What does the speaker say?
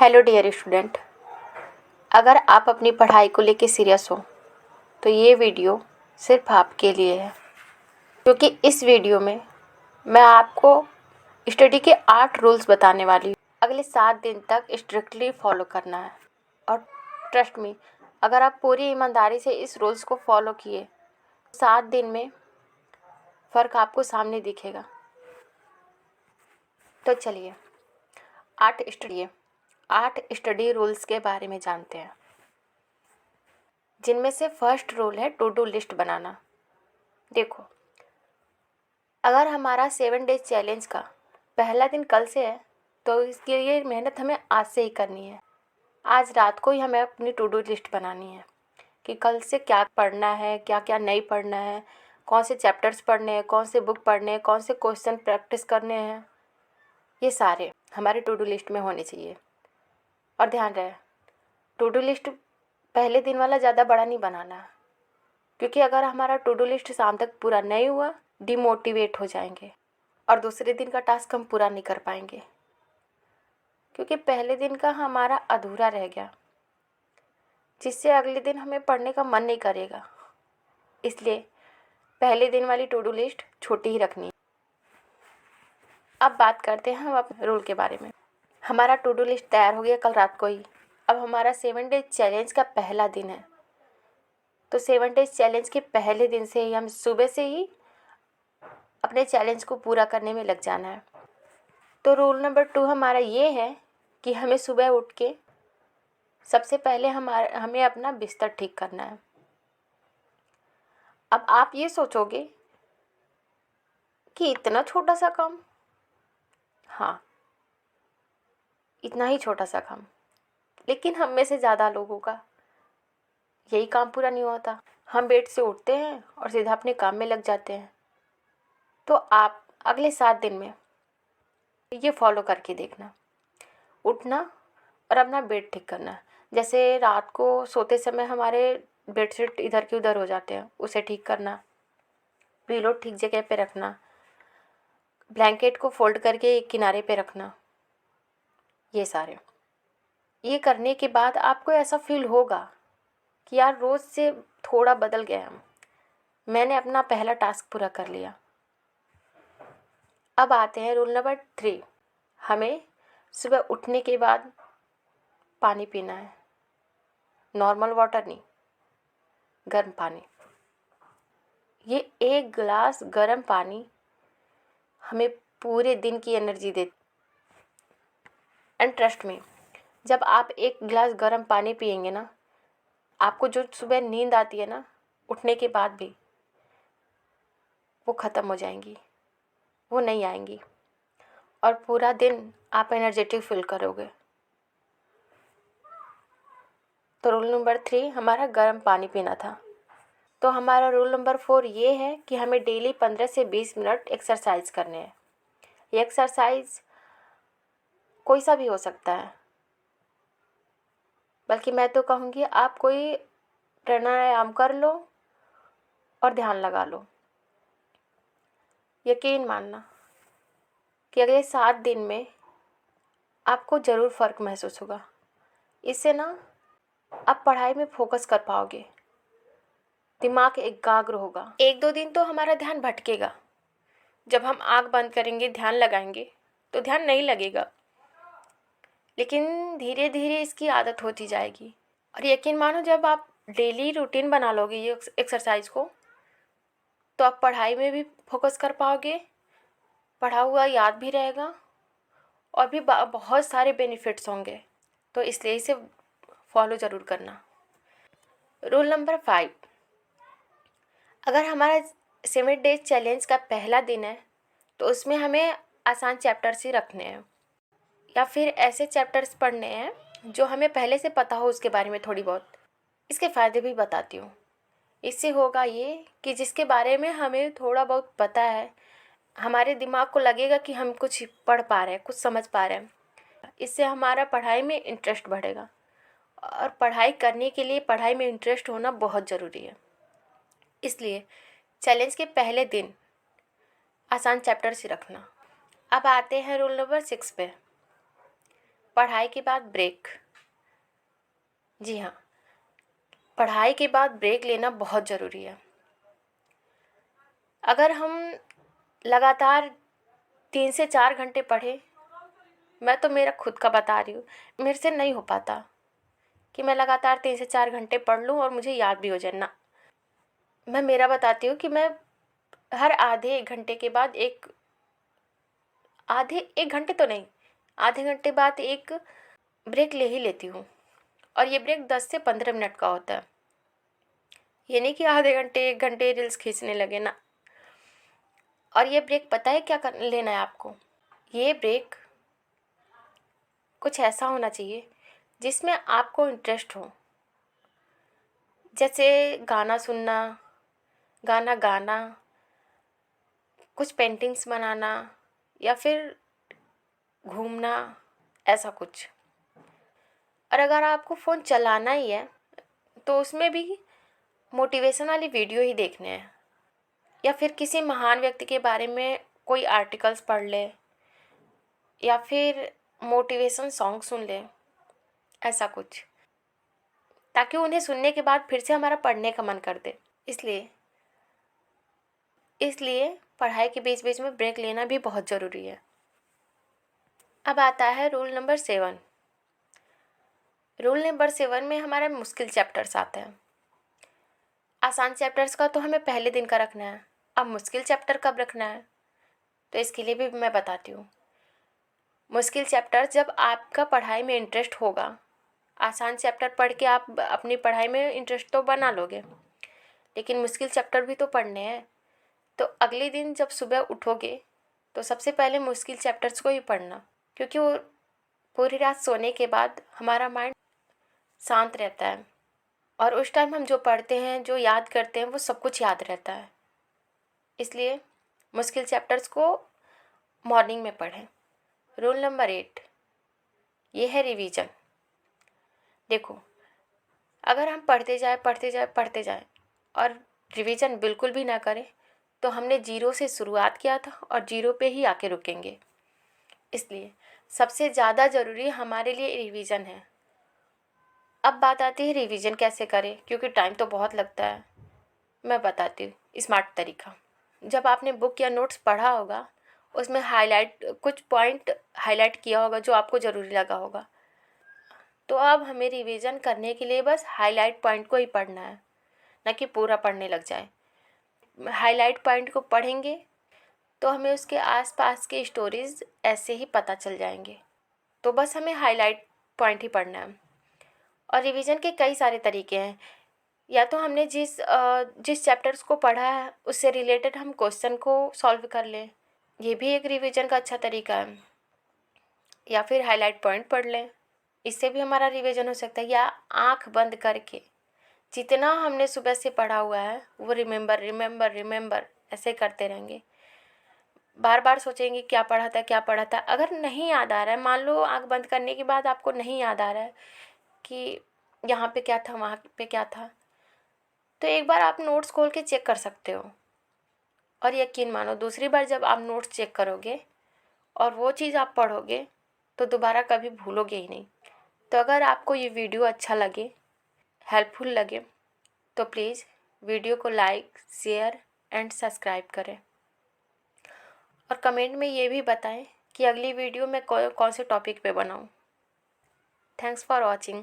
Hello dear student, अगर आप अपनी पढ़ाई को लेके सीरियस हो तो ये वीडियो सिर्फ आपके लिए है, क्योंकि इस वीडियो में मैं आपको स्टडी के 8 रूल्स बताने वाली हूँ। अगले 7 दिन तक स्ट्रिक्टली फॉलो करना है और ट्रस्ट मी, अगर आप पूरी ईमानदारी से इस रूल्स को फॉलो किए 7 दिन में फ़र्क आपको सामने दिखेगा। तो चलिए 8 स्टडी रूल्स के बारे में जानते हैं, जिनमें से फर्स्ट रूल है टू डू लिस्ट बनाना। देखो, अगर हमारा 7 डेज चैलेंज का पहला दिन कल से है तो इसके लिए मेहनत हमें आज से ही करनी है। आज रात को ही हमें अपनी टू डू लिस्ट बनानी है कि कल से क्या पढ़ना है, क्या क्या नहीं पढ़ना है, कौन से चैप्टर्स पढ़ने हैं, कौन से बुक पढ़ने हैं, कौन से क्वेश्चन प्रैक्टिस करने हैं। ये सारे हमारे टू डू लिस्ट में होने चाहिए। और ध्यान रहे, टू डू लिस्ट पहले दिन वाला ज़्यादा बड़ा नहीं बनाना है, क्योंकि अगर हमारा टू डू लिस्ट शाम तक पूरा नहीं हुआ, डिमोटिवेट हो जाएंगे और दूसरे दिन का टास्क हम पूरा नहीं कर पाएंगे, क्योंकि पहले दिन का हमारा अधूरा रह गया, जिससे अगले दिन हमें पढ़ने का मन नहीं करेगा। इसलिए पहले दिन वाली टू डू लिस्ट छोटी ही रखनी है। अब बात करते हैं हम अपने रूल के बारे में। हमारा टू डू लिस्ट तैयार हो गया कल रात को ही। अब हमारा 7 डेज चैलेंज का पहला दिन है, तो 7 डेज चैलेंज के पहले दिन से ही हम सुबह से ही अपने चैलेंज को पूरा करने में लग जाना है। तो रूल नंबर 2 हमारा ये है कि हमें सुबह उठ के सबसे पहले हमें अपना बिस्तर ठीक करना है। अब आप ये सोचोगे कि इतना छोटा सा काम? हाँ, इतना ही छोटा सा काम, लेकिन हम में से ज़्यादा लोगों का यही काम पूरा नहीं होता। हम बेड से उठते हैं और सीधा अपने काम में लग जाते हैं। तो आप अगले 7 दिन में ये फॉलो करके देखना, उठना और अपना बेड ठीक करना। जैसे रात को सोते समय हमारे बेडशीट इधर के उधर हो जाते हैं, उसे ठीक करना, पिलो ठीक जगह पे रखना, ब्लैंकेट को फोल्ड करके एक किनारे पे रखना। ये करने के बाद आपको ऐसा फील होगा कि यार रोज़ से थोड़ा बदल गया, मैंने अपना पहला टास्क पूरा कर लिया। अब आते हैं रूल नंबर 3। हमें सुबह उठने के बाद पानी पीना है, नॉर्मल वाटर नहीं, गर्म पानी। ये 1 गिलास गर्म पानी हमें पूरे दिन की एनर्जी देती। एंड ट्रस्ट में, जब आप 1 गिलास गर्म पानी पिएंगे ना, आपको जो सुबह नींद आती है ना, उठने के बाद भी वो ख़त्म हो जाएंगी, वो नहीं आएंगी और पूरा दिन आप एनर्जेटिक फील करोगे। तो रूल नंबर 3 हमारा गर्म पानी पीना था। तो हमारा रूल नंबर 4 ये है कि हमें डेली 15 से 20 मिनट एक्सरसाइज करने हैं। ये एक्सरसाइज कोई सा भी हो सकता है, बल्कि मैं तो कहूँगी आप कोई प्राणायाम कर लो और ध्यान लगा लो। यकीन मानना कि अगले 7 दिन में आपको ज़रूर फ़र्क महसूस होगा। इससे ना आप पढ़ाई में फोकस कर पाओगे, दिमाग एकाग्र होगा। 1-2 दिन तो हमारा ध्यान भटकेगा। जब हम आँख बंद करेंगे, ध्यान लगाएंगे तो ध्यान नहीं लगेगा, लेकिन धीरे धीरे इसकी आदत होती जाएगी। और यकीन मानो, जब आप डेली रूटीन बना लोगे ये एक्सरसाइज को, तो आप पढ़ाई में भी फोकस कर पाओगे, पढ़ा हुआ याद भी रहेगा और भी बहुत सारे बेनिफिट्स होंगे। तो इसलिए इसे फॉलो ज़रूर करना। रूल नंबर 5, अगर हमारा 7 डेज चैलेंज का पहला दिन है तो उसमें हमें आसान चैप्टर्स ही रखने हैं, या फिर ऐसे चैप्टर्स पढ़ने हैं जो हमें पहले से पता हो उसके बारे में थोड़ी बहुत। इसके फ़ायदे भी बताती हूँ। इससे होगा ये कि जिसके बारे में हमें थोड़ा बहुत पता है, हमारे दिमाग को लगेगा कि हम कुछ पढ़ पा रहे हैं, कुछ समझ पा रहे हैं। इससे हमारा पढ़ाई में इंटरेस्ट बढ़ेगा, और पढ़ाई करने के लिए पढ़ाई में इंटरेस्ट होना बहुत ज़रूरी है। इसलिए चैलेंज के पहले दिन आसान चैप्टर्स ही रखना। अब आते हैं रूल नंबर 6 पे। पढ़ाई के बाद ब्रेक। जी हाँ, पढ़ाई के बाद ब्रेक लेना बहुत ज़रूरी है। अगर हम लगातार 3 से 4 घंटे पढ़े, मैं तो मेरा खुद का बता रही हूँ, मेरे से नहीं हो पाता कि मैं लगातार 3 से 4 घंटे पढ़ लूँ और मुझे याद भी हो जाए ना। मैं मेरा बताती हूँ कि मैं हर आधे 1 घंटे के बाद आधे 1 घंटे तो नहीं, आधे घंटे बाद एक ब्रेक ले ही लेती हूँ। और ये ब्रेक 10 से 15 मिनट का होता है। ये नहीं कि आधे घंटे 1 घंटे रील्स खींचने लगे ना। और ये ब्रेक पता है क्या लेना है आपको? ये ब्रेक कुछ ऐसा होना चाहिए जिसमें आपको इंटरेस्ट हो, जैसे गाना सुनना, गाना गाना, कुछ पेंटिंग्स बनाना या फिर घूमना, ऐसा कुछ। और अगर आपको फ़ोन चलाना ही है तो उसमें भी मोटिवेशन वाली वीडियो ही देखने हैं, या फिर किसी महान व्यक्ति के बारे में कोई आर्टिकल्स पढ़ ले, या फिर मोटिवेशन सॉन्ग सुन ले, ऐसा कुछ, ताकि उन्हें सुनने के बाद फिर से हमारा पढ़ने का मन कर दे। इसलिए पढ़ाई के बीच बीच में ब्रेक लेना भी बहुत ज़रूरी है। अब आता है रूल नंबर 7। रूल नंबर 7 में हमारे मुश्किल चैप्टर्स आते हैं। आसान चैप्टर्स का तो हमें पहले दिन का रखना है, अब मुश्किल चैप्टर कब रखना है तो इसके लिए भी मैं बताती हूँ। मुश्किल चैप्टर जब आपका पढ़ाई में इंटरेस्ट होगा, आसान चैप्टर पढ़ के आप अपनी पढ़ाई में इंटरेस्ट तो बना लोगे, लेकिन मुश्किल चैप्टर भी तो पढ़ने हैं। तो अगले दिन जब सुबह उठोगे तो सबसे पहले मुश्किल चैप्टर्स को ही पढ़ना, क्योंकि वो पूरी रात सोने के बाद हमारा माइंड शांत रहता है और उस टाइम हम जो पढ़ते हैं, जो याद करते हैं, वो सब कुछ याद रहता है। इसलिए मुश्किल चैप्टर्स को मॉर्निंग में पढ़ें। रूल नंबर 8, ये है रिवीजन। देखो, अगर हम पढ़ते जाएं और रिवीजन बिल्कुल भी ना करें तो हमने 0 से शुरुआत किया था और 0 पे ही आके रुकेंगे। इसलिए सबसे ज़्यादा ज़रूरी हमारे लिए रिवीजन है। अब बात आती है रिवीजन कैसे करें, क्योंकि टाइम तो बहुत लगता है। मैं बताती हूँ स्मार्ट तरीका। जब आपने बुक या नोट्स पढ़ा होगा, उसमें कुछ पॉइंट हाईलाइट किया होगा जो आपको ज़रूरी लगा होगा, तो अब हमें रिवीजन करने के लिए बस हाईलाइट पॉइंट को ही पढ़ना है, ना कि पूरा पढ़ने लग जाए। हाईलाइट पॉइंट को पढ़ेंगे तो हमें उसके आसपास के स्टोरीज ऐसे ही पता चल जाएंगे। तो बस हमें हाईलाइट पॉइंट ही पढ़ना है। और रिवीजन के कई सारे तरीके हैं। या तो हमने जिस चैप्टर्स को पढ़ा है उससे रिलेटेड हम क्वेश्चन को सॉल्व कर लें, ये भी एक रिवीजन का अच्छा तरीका है। या फिर हाईलाइट पॉइंट पढ़ लें, इससे भी हमारा रिवीजन हो सकता है। या आँख बंद करके जितना हमने सुबह से पढ़ा हुआ है वो रिमेंबर ऐसे करते रहेंगे। बार बार सोचेंगे क्या पढ़ा था। अगर नहीं याद आ रहा है, मान लो आँख बंद करने के बाद आपको नहीं याद आ रहा है कि यहाँ पे क्या था, वहाँ पे क्या था, तो एक बार आप नोट्स खोल के चेक कर सकते हो। और यकीन मानो, दूसरी बार जब आप नोट्स चेक करोगे और वो चीज़ आप पढ़ोगे तो दोबारा कभी भूलोगे ही नहीं। तो अगर आपको ये वीडियो अच्छा लगे, हेल्पफुल लगे, तो प्लीज़ वीडियो को लाइक, शेयर एंड सब्सक्राइब करें। और कमेंट में ये भी बताएं कि अगली वीडियो मैं कौन से टॉपिक पे बनाऊं। Thanks for watching.